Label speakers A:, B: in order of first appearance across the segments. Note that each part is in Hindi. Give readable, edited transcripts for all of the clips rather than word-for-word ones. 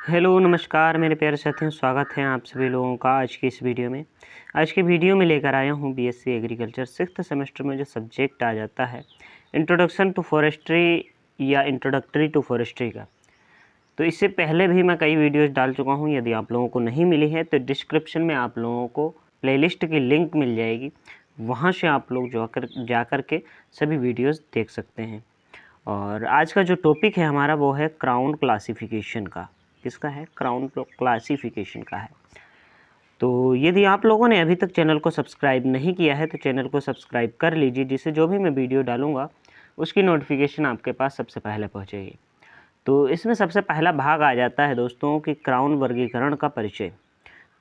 A: हेलो नमस्कार मेरे प्यारे साथियों, स्वागत है आप सभी लोगों का आज की इस वीडियो में। आज के वीडियो में लेकर आया हूँ बीएससी एग्रीकल्चर 6th सेमेस्टर में जो सब्जेक्ट आ जाता है इंट्रोडक्शन टू फॉरेस्ट्री या इंट्रोडक्टरी टू फॉरेस्ट्री का। तो इससे पहले भी मैं कई वीडियोस डाल चुका हूँ। यदि आप लोगों को नहीं मिली है तो डिस्क्रिप्शन में आप लोगों को प्लेलिस्ट की लिंक मिल जाएगी, वहाँ से आप लोग जा कर के सभी वीडियोज़ देख सकते हैं। और आज का जो टॉपिक है हमारा वो है क्राउन क्लासिफिकेशन का। किसका है? क्राउन क्लासिफिकेशन का है। तो यदि आप लोगों ने अभी तक चैनल को सब्सक्राइब नहीं किया है तो चैनल को सब्सक्राइब कर लीजिए, जिससे जो भी मैं वीडियो डालूंगा उसकी नोटिफिकेशन आपके पास सबसे पहले पहुंचेगी। तो इसमें सबसे पहला भाग आ जाता है दोस्तों कि क्राउन वर्गीकरण का परिचय।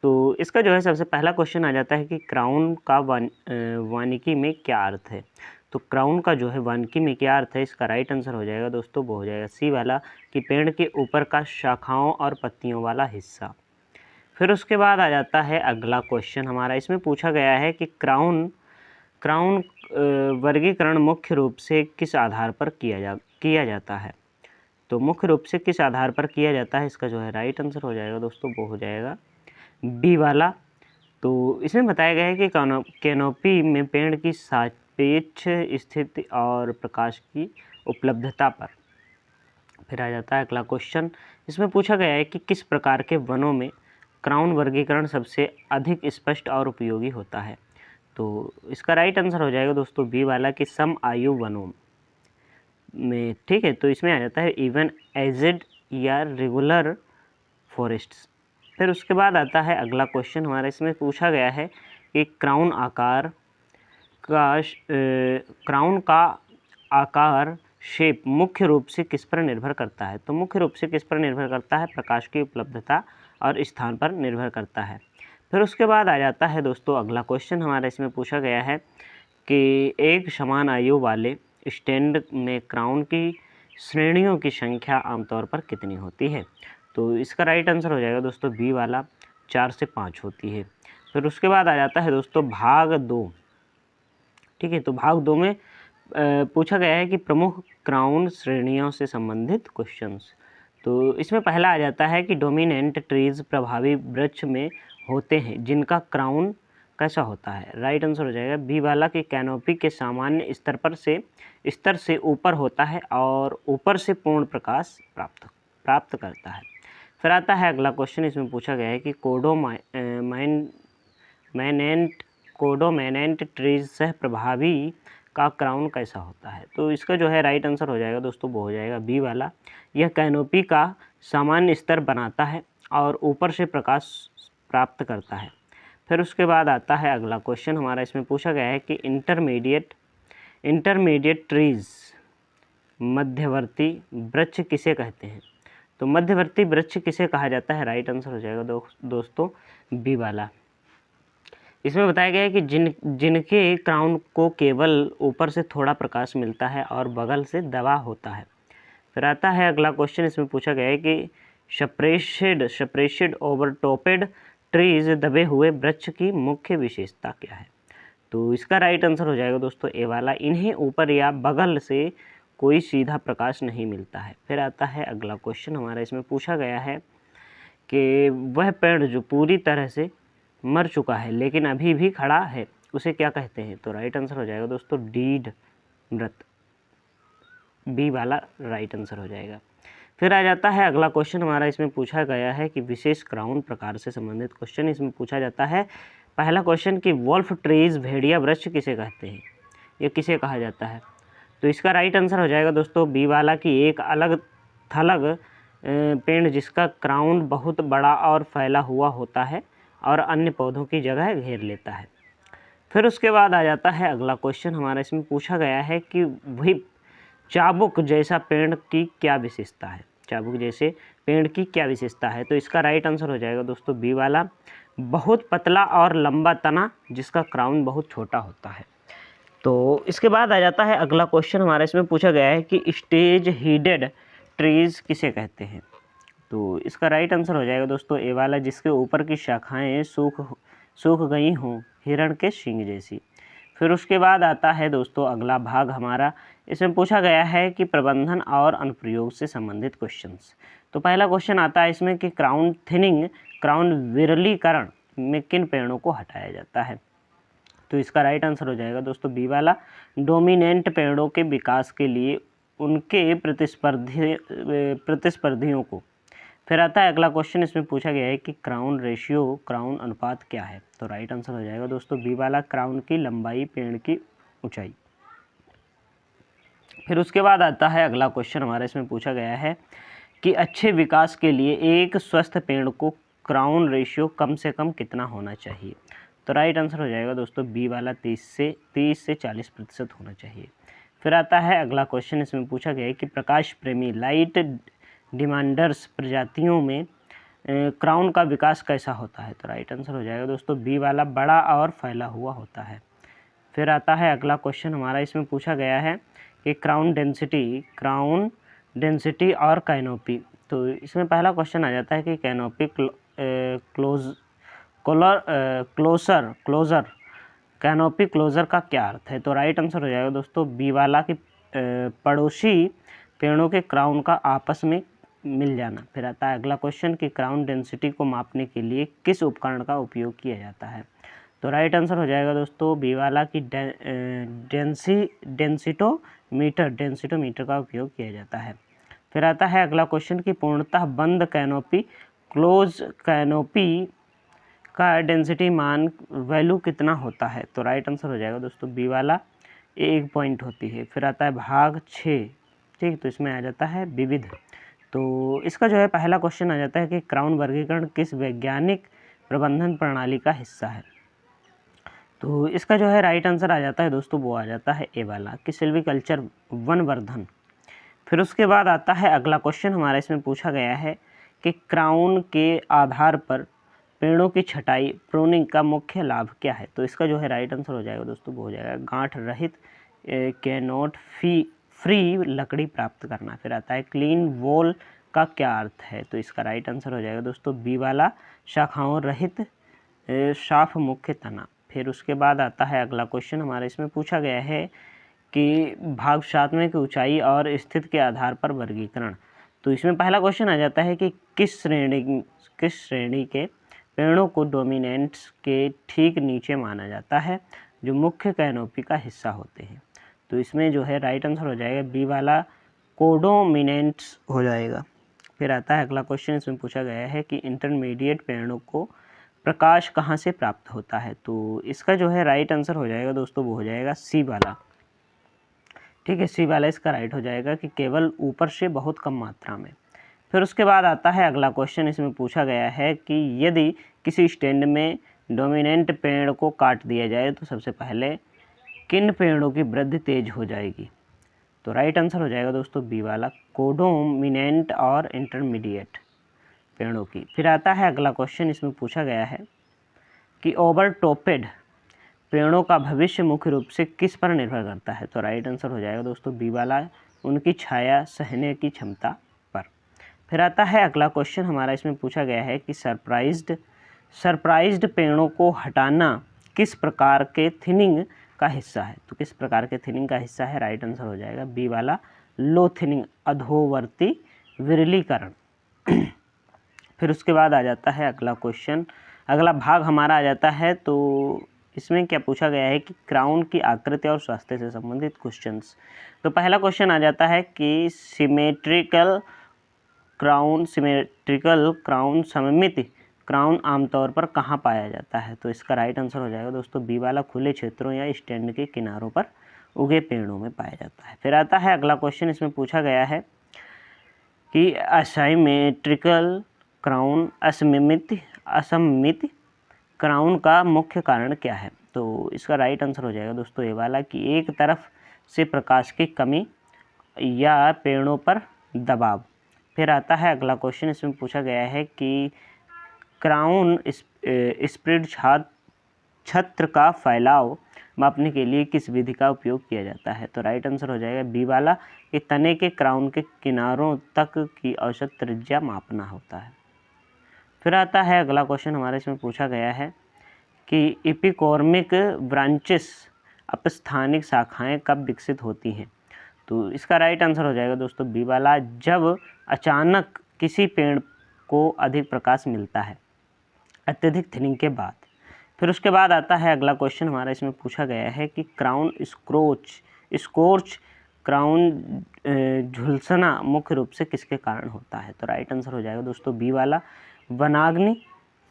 A: तो इसका जो है सबसे पहला क्वेश्चन आ जाता है कि क्राउन का वानिकी में क्या अर्थ है। तो क्राउन का जो है वानिकी में क्या अर्थ है, इसका राइट आंसर हो जाएगा दोस्तों, वो हो जाएगा सी वाला कि पेड़ के ऊपर का शाखाओं और पत्तियों वाला हिस्सा। फिर उसके बाद आ जाता है अगला क्वेश्चन हमारा। इसमें पूछा गया है कि क्राउन क्राउन वर्गीकरण मुख्य रूप से किस आधार पर किया जाता है। तो मुख्य रूप से किस आधार पर किया जाता है, इसका जो है राइट आंसर हो जाएगा दोस्तों, वो हो जाएगा बी वाला। तो इसमें बताया गया है कि कैनोपी में पेड़ की सापेक्ष स्थिति और प्रकाश की उपलब्धता पर। फिर आ जाता है अगला क्वेश्चन। इसमें पूछा गया है कि किस प्रकार के वनों में क्राउन वर्गीकरण सबसे अधिक स्पष्ट और उपयोगी होता है। तो इसका राइट आंसर हो जाएगा दोस्तों बी वाला कि सम आयु वनों में। ठीक है, तो इसमें आ जाता है इवन एजिड या रेगुलर फॉरेस्ट्स। फिर उसके बाद आता है अगला क्वेश्चन हमारा। इसमें पूछा गया है कि क्राउन का आकार शेप मुख्य रूप से किस पर निर्भर करता है। तो मुख्य रूप से किस पर निर्भर करता है, प्रकाश की उपलब्धता और स्थान पर निर्भर करता है। फिर उसके बाद आ जाता है दोस्तों अगला क्वेश्चन हमारा। इसमें पूछा गया है कि एक समान आयु वाले स्टैंड में क्राउन की श्रेणियों की संख्या आमतौर पर कितनी होती है। तो इसका राइट आंसर हो जाएगा दोस्तों बी वाला, 4 से 5 होती है। फिर उसके बाद आ जाता है दोस्तों भाग 2। ठीक है, तो भाग 2 में पूछा गया है कि प्रमुख क्राउन श्रेणियों से संबंधित क्वेश्चंस। तो इसमें पहला आ जाता है कि डोमिनेंट ट्रीज प्रभावी वृक्ष में होते हैं जिनका क्राउन कैसा होता है। राइट आंसर हो जाएगा बी वाला कि कैनोपी के सामान्य स्तर से ऊपर होता है और ऊपर से पूर्ण प्रकाश प्राप्त करता है। फिर आता है अगला क्वेश्चन। इसमें पूछा गया है कि कोडोमैनेंट ट्रीज सह प्रभावी का क्राउन कैसा होता है। तो इसका जो है राइट आंसर हो जाएगा दोस्तों, वो हो जाएगा बी वाला। यह कैनोपी का सामान्य स्तर बनाता है और ऊपर से प्रकाश प्राप्त करता है। फिर उसके बाद आता है अगला क्वेश्चन हमारा। इसमें पूछा गया है कि इंटरमीडिएट ट्रीज मध्यवर्ती वृक्ष किसे कहते हैं। तो मध्यवर्ती वृक्ष किसे कहा जाता है, राइट आंसर हो जाएगा दोस्तों बी वाला। इसमें बताया गया है कि जिनके क्राउन को केवल ऊपर से थोड़ा प्रकाश मिलता है और बगल से दबा होता है। फिर आता है अगला क्वेश्चन। इसमें पूछा गया है कि सप्रेशेड ओवरटॉपेड ट्रीज दबे हुए वृक्ष की मुख्य विशेषता क्या है। तो इसका राइट आंसर हो जाएगा दोस्तों ए वाला, इन्हें ऊपर या बगल से कोई सीधा प्रकाश नहीं मिलता है। फिर आता है अगला क्वेश्चन हमारा। इसमें पूछा गया है कि वह पेड़ जो पूरी तरह से मर चुका है लेकिन अभी भी खड़ा है उसे क्या कहते हैं। तो राइट आंसर हो जाएगा दोस्तों डीड मृत, बी वाला राइट आंसर हो जाएगा। फिर आ जाता है अगला क्वेश्चन हमारा। इसमें पूछा गया है कि विशेष क्राउन प्रकार से संबंधित क्वेश्चन। इसमें पूछा जाता है पहला क्वेश्चन कि वोल्फ ट्रीज भेड़िया वृक्ष किसे कहते हैं, ये किसे कहा जाता है। तो इसका राइट आंसर हो जाएगा दोस्तों बी वाला कि एक अलग थलग पेड़ जिसका क्राउन बहुत बड़ा और फैला हुआ होता है और अन्य पौधों की जगह घेर लेता है। फिर उसके बाद आ जाता है अगला क्वेश्चन हमारा। इसमें पूछा गया है कि वही चाबुक जैसा पेड़ की क्या विशेषता है, चाबुक जैसे पेड़ की क्या विशेषता है। तो इसका राइट आंसर हो जाएगा दोस्तों बी वाला, बहुत पतला और लंबा तना जिसका क्राउन बहुत छोटा होता है। तो इसके बाद आ जाता है अगला क्वेश्चन हमारा। इसमें पूछा गया है कि स्टेज हीडेड ट्रीज किसे कहते हैं। तो इसका राइट आंसर हो जाएगा दोस्तों ए वाला, जिसके ऊपर की शाखाएं सूख गई हों हिरण के सींग जैसी। फिर उसके बाद आता है दोस्तों अगला भाग हमारा। इसमें पूछा गया है कि प्रबंधन और अनुप्रयोग से संबंधित क्वेश्चंस। तो पहला क्वेश्चन आता है इसमें कि क्राउन थिनिंग, क्राउन विरलीकरण में किन पेड़ों को हटाया जाता है। तो इसका राइट आंसर हो जाएगा दोस्तों बी वाला, डोमिनेंट पेड़ों के विकास के लिए उनके प्रतिस्पर्धियों को। फिर आता है अगला क्वेश्चन, इसमें पूछा गया है कि क्राउन रेशियो, क्राउन अनुपात क्या है। तो राइट आंसर हो जाएगा दोस्तों बी वाला, क्राउन की लंबाई पेड़ की ऊंचाई। फिर उसके बाद आता है अगला क्वेश्चन हमारा, इसमें पूछा गया है कि अच्छे विकास के लिए एक स्वस्थ पेड़ को क्राउन रेशियो कम से कम कितना होना चाहिए। तो राइट आंसर हो जाएगा दोस्तों बी वाला, 30 से 40% होना चाहिए। फिर आता है अगला क्वेश्चन, इसमें पूछा गया है कि प्रकाश प्रेमी लाइट डिमांडर्स प्रजातियों में क्राउन का विकास कैसा होता है। तो राइट आंसर हो जाएगा दोस्तों बी वाला, बड़ा और फैला हुआ होता है। फिर आता है अगला क्वेश्चन हमारा, इसमें पूछा गया है कि क्राउन डेंसिटी और कैनोपी। तो इसमें पहला क्वेश्चन आ जाता है कि कैनोपी क्लोजर कैनोपी क्लोजर का क्या अर्थ है। तो राइट आंसर हो जाएगा दोस्तों बी वाला कि पड़ोसी पेड़ों के क्राउन का आपस में मिल जाना। फिर आता है अगला क्वेश्चन कि क्राउन डेंसिटी को मापने के लिए किस उपकरण का उपयोग किया जाता है। तो राइट आंसर हो जाएगा दोस्तों बी वाला कि डेंसिटोमीटर का उपयोग किया जाता है। फिर आता है अगला क्वेश्चन कि पूर्णतः बंद कैनोपी, क्लोज कैनोपी का डेंसिटी मान वैल्यू कितना होता है। तो राइट आंसर हो जाएगा दोस्तों बी वाला, 1 पॉइंट होती है। फिर आता है भाग 6, ठीक, तो इसमें आ जाता है विविध। तो इसका जो है पहला क्वेश्चन आ जाता है कि क्राउन वर्गीकरण किस वैज्ञानिक प्रबंधन प्रणाली का हिस्सा है। तो इसका जो है राइट आंसर आ जाता है दोस्तों, वो आ जाता है ए वाला कि सिल्वीकल्चर, वनवर्धन। फिर उसके बाद आता है अगला क्वेश्चन हमारा, इसमें पूछा गया है कि क्राउन के आधार पर पेड़ों की छटाई, प्रूनिंग का मुख्य लाभ क्या है। तो इसका जो है राइट आंसर हो जाएगा दोस्तों, वो हो जाएगा गांठ रहित कैनोट फ्री लकड़ी प्राप्त करना। फिर आता है क्लीन वॉल का क्या अर्थ है। तो इसका राइट आंसर हो जाएगा दोस्तों बी वाला, शाखाओं रहित साफ मुख्य तना। फिर उसके बाद आता है अगला क्वेश्चन हमारा, इसमें पूछा गया है कि भाग 7 में की ऊंचाई और स्थिति के आधार पर वर्गीकरण। तो इसमें पहला क्वेश्चन आ जाता है कि किस श्रेणी के पेड़ों को डोमिनेंट्स के ठीक नीचे माना जाता है, जो मुख्य कैनोपी का हिस्सा होते हैं। तो इसमें जो है राइट आंसर हो जाएगा बी वाला, कोडोमिनेंट्स हो जाएगा। फिर आता है अगला क्वेश्चन, इसमें पूछा गया है कि इंटरमीडिएट पेड़ों को प्रकाश कहाँ से प्राप्त होता है। तो इसका जो है राइट आंसर हो जाएगा दोस्तों, वो हो जाएगा सी वाला, ठीक है, सी वाला इसका राइट हो जाएगा कि केवल ऊपर से बहुत कम मात्रा में। फिर उसके बाद आता है अगला क्वेश्चन, इसमें पूछा गया है कि यदि किसी स्टैंड में डोमिनेंट पेड़ को काट दिया जाए तो सबसे पहले किन पेड़ों की वृद्धि तेज हो जाएगी। तो राइट आंसर हो जाएगा दोस्तों बी वाला, कोडोमिनेंट और इंटरमीडिएट पेड़ों की। फिर आता है अगला क्वेश्चन, इसमें पूछा गया है कि ओवरटॉपेड पेड़ों का भविष्य मुख्य रूप से किस पर निर्भर करता है। तो राइट आंसर हो जाएगा दोस्तों बी वाला, उनकी छाया सहने की क्षमता पर। फिर आता है अगला क्वेश्चन हमारा, इसमें पूछा गया है कि सरप्राइज्ड पेड़ों को हटाना किस प्रकार के थिनिंग का हिस्सा है। तो किस प्रकार के थिनिंग का हिस्सा है, राइट आंसर हो जाएगा बी वाला, लो थिनिंग, अधोवर्ती विरलीकरण। फिर उसके बाद आ जाता है अगला क्वेश्चन, अगला भाग हमारा आ जाता है। तो इसमें क्या पूछा गया है कि क्राउन की आकृति और स्वास्थ्य से संबंधित क्वेश्चंस। तो पहला क्वेश्चन आ जाता है कि सिमेट्रिकल क्राउन सममित क्राउन आमतौर पर कहाँ पाया जाता है। तो इसका राइट आंसर हो जाएगा दोस्तों बी वाला, खुले क्षेत्रों या स्टैंड के किनारों पर उगे पेड़ों में पाया जाता है। फिर आता है अगला क्वेश्चन, इसमें पूछा गया है कि असिमेट्रिकल क्राउन, असममित क्राउन का मुख्य कारण क्या है। तो इसका राइट आंसर हो जाएगा दोस्तों ए वाला कि एक तरफ से प्रकाश की कमी या पेड़ों पर दबाव। फिर आता है अगला क्वेश्चन, इसमें पूछा गया है कि क्राउन स्प्रेड छत्र का फैलाव मापने के लिए किस विधि का उपयोग किया जाता है। तो राइट आंसर हो जाएगा बी वाला कि तने के क्राउन के किनारों तक की औसत त्रिज्या मापना होता है। फिर आता है अगला क्वेश्चन हमारे, इसमें पूछा गया है कि एपिकॉर्मिक ब्रांचेस, अपस्थानिक शाखाएं कब विकसित होती हैं। तो इसका राइट आंसर हो जाएगा दोस्तों बी वाला, जब अचानक किसी पेड़ को अधिक प्रकाश मिलता है अत्यधिक थिनिंग के बाद। फिर उसके बाद आता है अगला क्वेश्चन हमारा, इसमें पूछा गया है कि क्राउन स्कोर्च क्राउन झुलसना मुख्य रूप से किसके कारण होता है। तो राइट आंसर हो जाएगा दोस्तों बी वाला, वनाग्नि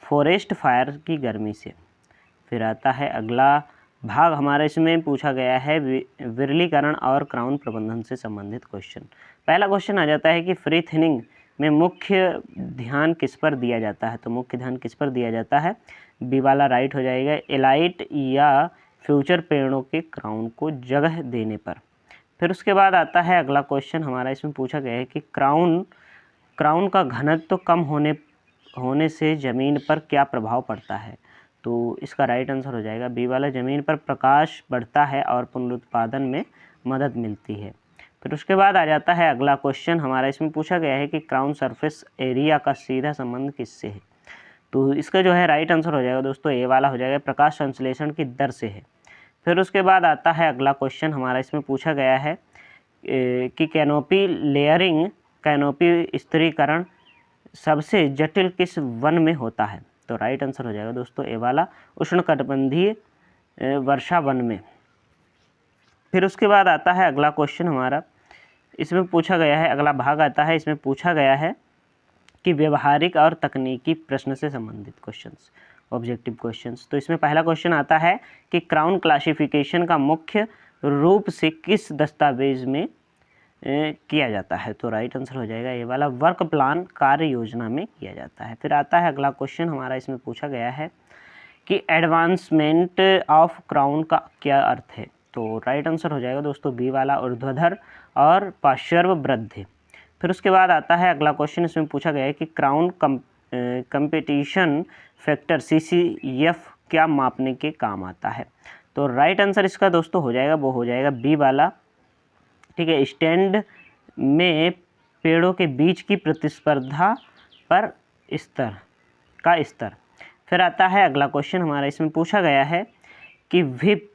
A: फॉरेस्ट फायर की गर्मी से। फिर आता है अगला भाग हमारा, इसमें पूछा गया है विरलीकरण और क्राउन प्रबंधन से संबंधित क्वेश्चन। पहला क्वेश्चन आ जाता है कि फ्री थिनिंग में मुख्य ध्यान किस पर दिया जाता है। तो मुख्य ध्यान किस पर दिया जाता है, बी वाला राइट हो जाएगा, एलाइट या फ्यूचर पेड़ों के क्राउन को जगह देने पर। फिर उसके बाद आता है अगला क्वेश्चन हमारा, इसमें पूछा गया है कि क्राउन का घनत्व तो कम होने से ज़मीन पर क्या प्रभाव पड़ता है। तो इसका राइट आंसर हो जाएगा बी वाला, ज़मीन पर प्रकाश बढ़ता है और पुनरुत्पादन में मदद मिलती है। फिर उसके बाद आ जाता है अगला क्वेश्चन हमारा, इसमें पूछा गया है कि क्राउन सरफेस एरिया का सीधा संबंध किससे है। तो इसका जो है राइट आंसर हो जाएगा दोस्तों ए वाला हो जाएगा, प्रकाश संश्लेषण की दर से है। फिर उसके बाद आता है अगला क्वेश्चन हमारा, इसमें पूछा गया है कि कैनोपी लेयरिंग, कैनोपी स्तरीकरण सबसे जटिल किस वन में होता है। तो राइट आंसर हो जाएगा दोस्तों ए वाला, उष्णकटिबंधीय वर्षा वन में। फिर उसके बाद आता है अगला क्वेश्चन हमारा, इसमें पूछा गया है, अगला भाग आता है, इसमें पूछा गया है कि व्यवहारिक और तकनीकी प्रश्न से संबंधित क्वेश्चंस, ऑब्जेक्टिव क्वेश्चंस। तो इसमें पहला क्वेश्चन आता है कि क्राउन क्लासिफिकेशन का मुख्य रूप से किस दस्तावेज में किया जाता है। तो राइट आंसर हो जाएगा ये वाला, वर्क प्लान कार्य योजना में किया जाता है। फिर आता है अगला क्वेश्चन हमारा, इसमें पूछा गया है कि एडवांसमेंट ऑफ क्राउन का क्या अर्थ है। तो राइट आंसर हो जाएगा दोस्तों बी वाला, ऊर्ध्वाधर और पार्श्व वृद्धि। फिर उसके बाद आता है अगला क्वेश्चन, इसमें पूछा गया है कि क्राउन कंपटीशन फैक्टर CCF क्या मापने के काम आता है। तो राइट आंसर इसका दोस्तों हो जाएगा, वो हो जाएगा बी वाला, ठीक है, स्टैंड में पेड़ों के बीच की प्रतिस्पर्धा पर स्तर। फिर आता है अगला क्वेश्चन हमारा, इसमें पूछा गया है कि व्हिप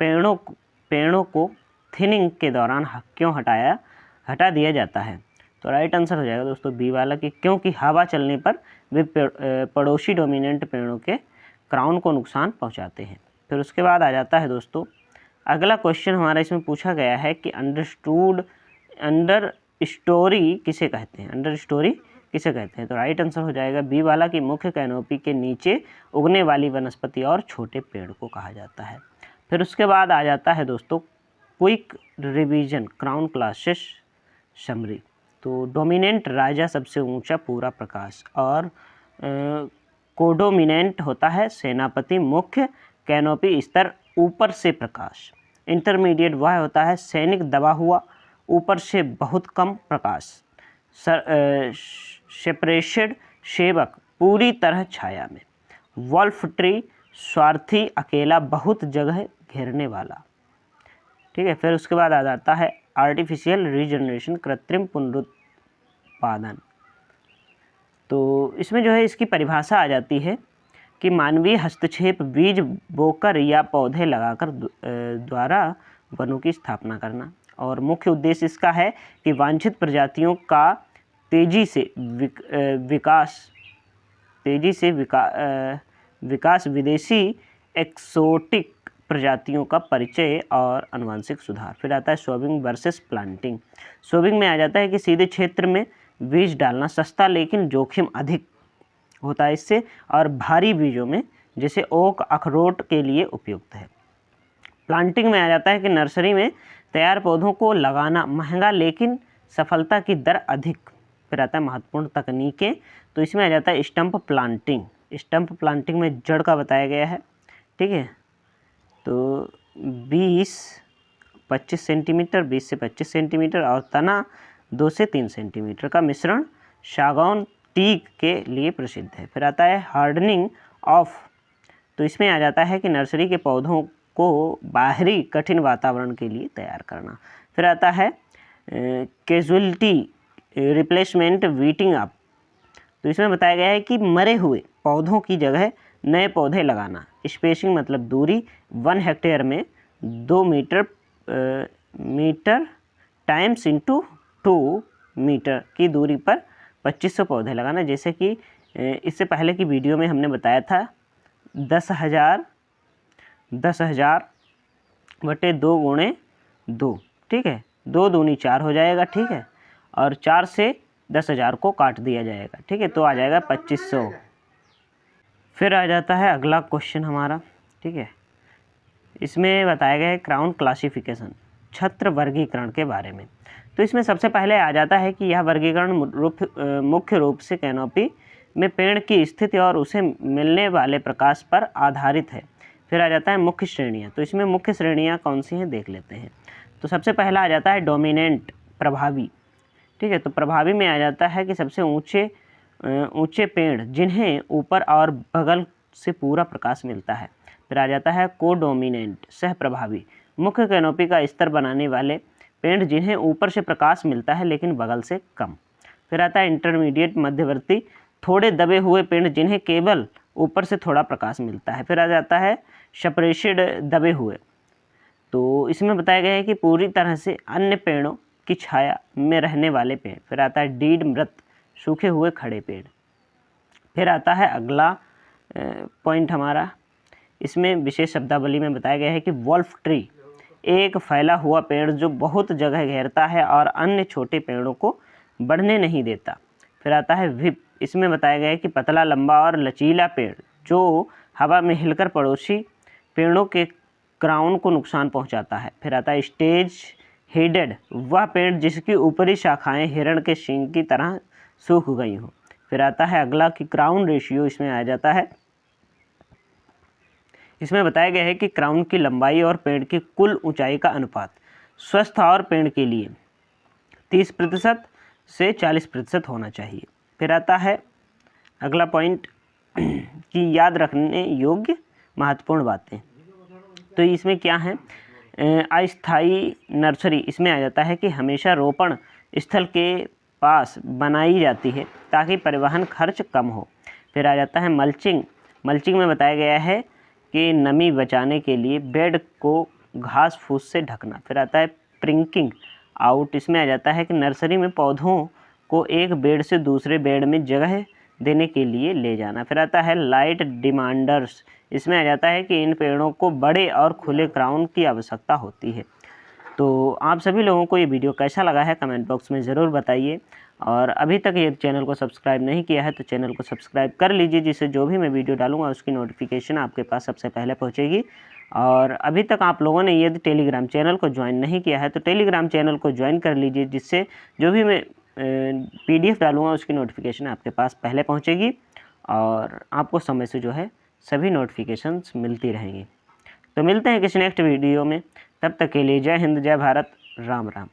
A: पेड़ों को थिनिंग के दौरान क्यों हटा दिया जाता है। तो राइट आंसर हो जाएगा दोस्तों बी वाला, कि क्योंकि हवा चलने पर वे पड़ोसी डोमिनेंट पेड़ों के क्राउन को नुकसान पहुंचाते हैं। फिर उसके बाद आ जाता है दोस्तों अगला क्वेश्चन हमारा, इसमें पूछा गया है कि अंडर स्टोरी किसे कहते हैं। तो राइट आंसर हो जाएगा बी वाला, कि मुख्य कैनोपी के नीचे उगने वाली वनस्पति और छोटे पेड़ को कहा जाता है। फिर उसके बाद आ जाता है दोस्तों quick revision crown classes summary. तो डोमिनेंट राजा सबसे ऊंचा पूरा प्रकाश, और कोडोमिनेंट होता है सेनापति मुख्य कैनोपी स्तर ऊपर से प्रकाश। इंटरमीडिएट वह होता है सैनिक दबा हुआ ऊपर से बहुत कम प्रकाश। सेपरेटेड सेवक पूरी तरह छाया में। वॉल्फ ट्री स्वार्थी अकेला बहुत जगह घेरने वाला, ठीक है। फिर उसके बाद आ जाता है आर्टिफिशियल रीजनरेशन कृत्रिम पुनरुत्पादन। तो इसमें जो है इसकी परिभाषा आ जाती है कि मानवीय हस्तक्षेप बीज बोकर या पौधे लगाकर द्वारा वनों की स्थापना करना, और मुख्य उद्देश्य इसका है कि वांछित प्रजातियों का तेजी से विकास, विदेशी एक्सोटिक प्रजातियों का परिचय और आनुवंशिक सुधार। फिर आता है सोविंग वर्सेस प्लांटिंग। सोविंग में आ जाता है कि सीधे क्षेत्र में बीज डालना सस्ता लेकिन जोखिम अधिक होता है इससे, और भारी बीजों में जैसे ओक अखरोट के लिए उपयुक्त है। प्लांटिंग में आ जाता है कि नर्सरी में तैयार पौधों को लगाना महंगा लेकिन सफलता की दर अधिक। फिर आता है महत्वपूर्ण तकनीकें, तो इसमें आ जाता है स्टंप प्लांटिंग में जड़ का बताया गया है, ठीक है। तो 20-25 सेंटीमीटर, 20 से 25 सेंटीमीटर, और तना 2 से 3 सेंटीमीटर का मिश्रण सागौन टीक के लिए प्रसिद्ध है। फिर आता है हार्डनिंग ऑफ, तो इसमें आ जाता है कि नर्सरी के पौधों को बाहरी कठिन वातावरण के लिए तैयार करना। फिर आता है कैजुअलिटी रिप्लेसमेंट वीटिंग अप, तो इसमें बताया गया है कि मरे हुए पौधों की जगह नए पौधे लगाना। स्पेसिंग मतलब दूरी 1 हेक्टेयर में 2 मीटर टाइम्स इंटू 2 मीटर की दूरी पर 2500 पौधे लगाना। जैसे कि इससे पहले की वीडियो में हमने बताया था 10,000 बटे 2 गुणे 2, ठीक है, 2 दूनी 4 हो जाएगा, ठीक है, और 4 से 10,000 को काट दिया जाएगा, ठीक है, तो आ जाएगा 2500। फिर आ जाता है अगला क्वेश्चन हमारा, ठीक है, इसमें बताया गया है क्राउन क्लासिफिकेशन, छत्र वर्गीकरण के बारे में। तो इसमें सबसे पहले आ जाता है कि यह वर्गीकरण मुख्य रूप से कैनोपी में पेड़ की स्थिति और उसे मिलने वाले प्रकाश पर आधारित है। फिर आ जाता है मुख्य श्रेणियाँ। तो इसमें मुख्य श्रेणियाँ कौन सी हैं देख लेते हैं। तो सबसे पहला आ जाता है डोमिनेंट, प्रभावी, ठीक है। तो प्रभावी में आ जाता है कि सबसे ऊंचे पेड़ जिन्हें ऊपर और बगल से पूरा प्रकाश मिलता है। फिर आ जाता है कोडोमिनेंट, सह प्रभावी, मुख्य कैनोपी का स्तर बनाने वाले पेड़ जिन्हें ऊपर से प्रकाश मिलता है लेकिन बगल से कम। फिर आता है इंटरमीडिएट, मध्यवर्ती, थोड़े दबे हुए पेड़ जिन्हें केवल ऊपर से थोड़ा प्रकाश मिलता है। फिर आ जाता है सेपरेटेड, दबे हुए। तो इसमें बताया गया है कि पूरी तरह से अन्य पेड़ों की छाया में रहने वाले पेड़। फिर आता है डीड, मृत, सूखे हुए खड़े पेड़। फिर आता है अगला पॉइंट हमारा, इसमें विशेष शब्दावली में बताया गया है कि वॉल्फ ट्री, एक फैला हुआ पेड़ जो बहुत जगह घेरता है और अन्य छोटे पेड़ों को बढ़ने नहीं देता। फिर आता है विप, इसमें बताया गया है कि पतला, लंबा और लचीला पेड़ जो हवा में हिलकर पड़ोसी पेड़ों के क्राउन को नुकसान पहुंचाता है। फिर आता है स्टेज हेडेड, वह पेड़ जिसकी ऊपरी शाखाएं हिरण के सींग की तरह सूख गई हों। फिर आता है अगला कि क्राउन रेशियो, इसमें आ जाता है, इसमें बताया गया है कि क्राउन की लंबाई और पेड़ की कुल ऊंचाई का अनुपात स्वस्थ और पेड़ के लिए 30% से 40% होना चाहिए। फिर आता है अगला पॉइंट कि याद रखने योग्य महत्वपूर्ण बातें। तो इसमें क्या है, अस्थायी नर्सरी, इसमें आ जाता है कि हमेशा रोपण स्थल के पास बनाई जाती है ताकि परिवहन खर्च कम हो। फिर आ जाता है मल्चिंग, मल्चिंग में बताया गया है कि नमी बचाने के लिए बेड को घास फूस से ढकना। फिर आता है प्रिंकिंग आउट, इसमें आ जाता है कि नर्सरी में पौधों को एक बेड से दूसरे बेड में जगह देने के लिए ले जाना। फिर आता है लाइट डिमांडर्स, इसमें आ जाता है कि इन पेड़ों को बड़े और खुले क्राउन की आवश्यकता होती है। तो आप सभी लोगों को ये वीडियो कैसा लगा है कमेंट बॉक्स में ज़रूर बताइए, और अभी तक ये चैनल को सब्सक्राइब नहीं किया है तो चैनल को सब्सक्राइब कर लीजिए, जिससे जो भी मैं वीडियो डालूंगा उसकी नोटिफिकेशन आपके पास सबसे पहले पहुंचेगी। और अभी तक आप लोगों ने यदि टेलीग्राम चैनल को ज्वाइन नहीं किया है तो टेलीग्राम चैनल को ज्वाइन कर लीजिए, जिससे जो भी मैं PDF डालूंगा उसकी नोटिफिकेशन आपके पास पहले पहुँचेगी और आपको समय से जो है सभी नोटिफिकेशंस मिलती रहेंगी। तो मिलते हैं किसी नेक्स्ट वीडियो में, तब तक के लिए जय हिंद, जय भारत, राम राम।